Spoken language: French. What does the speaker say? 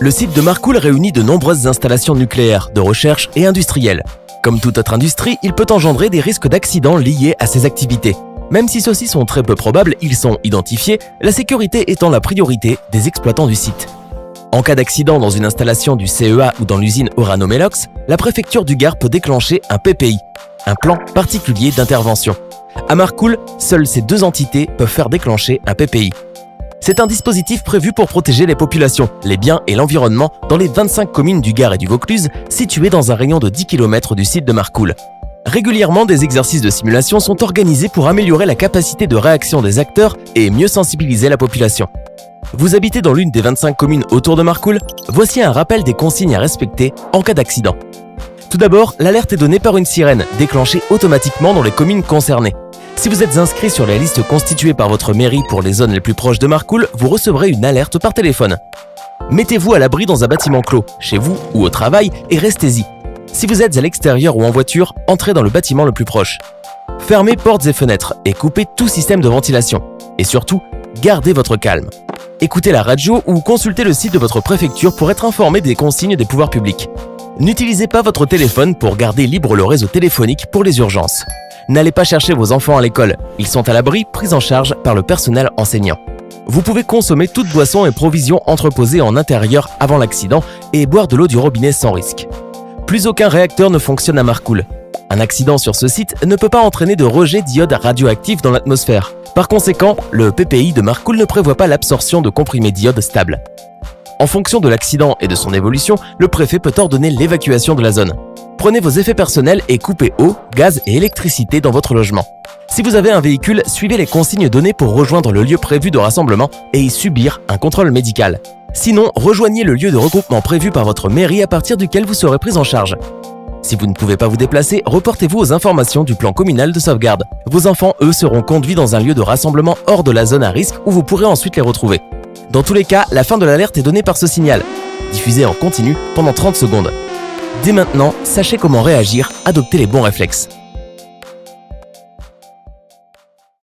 Le site de Marcoule réunit de nombreuses installations nucléaires, de recherche et industrielles. Comme toute autre industrie, il peut engendrer des risques d'accidents liés à ces activités. Même si ceux-ci sont très peu probables, ils sont identifiés, la sécurité étant la priorité des exploitants du site. En cas d'accident dans une installation du CEA ou dans l'usine Orano-Melox, la préfecture du Gard peut déclencher un PPI, un plan particulier d'intervention. À Marcoule, seules ces deux entités peuvent faire déclencher un PPI. C'est un dispositif prévu pour protéger les populations, les biens et l'environnement dans les 25 communes du Gard et du Vaucluse situées dans un rayon de 10 km du site de Marcoule. Régulièrement, des exercices de simulation sont organisés pour améliorer la capacité de réaction des acteurs et mieux sensibiliser la population. Vous habitez dans l'une des 25 communes autour de Marcoule? Voici un rappel des consignes à respecter en cas d'accident. Tout d'abord, l'alerte est donnée par une sirène, déclenchée automatiquement dans les communes concernées. Si vous êtes inscrit sur la liste constituée par votre mairie pour les zones les plus proches de Marcoule, vous recevrez une alerte par téléphone. Mettez-vous à l'abri dans un bâtiment clos, chez vous ou au travail, et restez-y. Si vous êtes à l'extérieur ou en voiture, entrez dans le bâtiment le plus proche. Fermez portes et fenêtres et coupez tout système de ventilation. Et surtout, gardez votre calme. Écoutez la radio ou consultez le site de votre préfecture pour être informé des consignes des pouvoirs publics. N'utilisez pas votre téléphone pour garder libre le réseau téléphonique pour les urgences. N'allez pas chercher vos enfants à l'école, ils sont à l'abri, pris en charge par le personnel enseignant. Vous pouvez consommer toute boisson et provisions entreposées en intérieur avant l'accident et boire de l'eau du robinet sans risque. Plus aucun réacteur ne fonctionne à Marcoule. Un accident sur ce site ne peut pas entraîner de rejet d'iode radioactif dans l'atmosphère. Par conséquent, le PPI de Marcoule ne prévoit pas l'absorption de comprimés d'iode stables. En fonction de l'accident et de son évolution, le préfet peut ordonner l'évacuation de la zone. Prenez vos effets personnels et coupez eau, gaz et électricité dans votre logement. Si vous avez un véhicule, suivez les consignes données pour rejoindre le lieu prévu de rassemblement et y subir un contrôle médical. Sinon, rejoignez le lieu de regroupement prévu par votre mairie à partir duquel vous serez pris en charge. Si vous ne pouvez pas vous déplacer, reportez-vous aux informations du plan communal de sauvegarde. Vos enfants, eux, seront conduits dans un lieu de rassemblement hors de la zone à risque où vous pourrez ensuite les retrouver. Dans tous les cas, la fin de l'alerte est donnée par ce signal, diffusé en continu pendant 30 secondes. Dès maintenant, sachez comment réagir, adoptez les bons réflexes.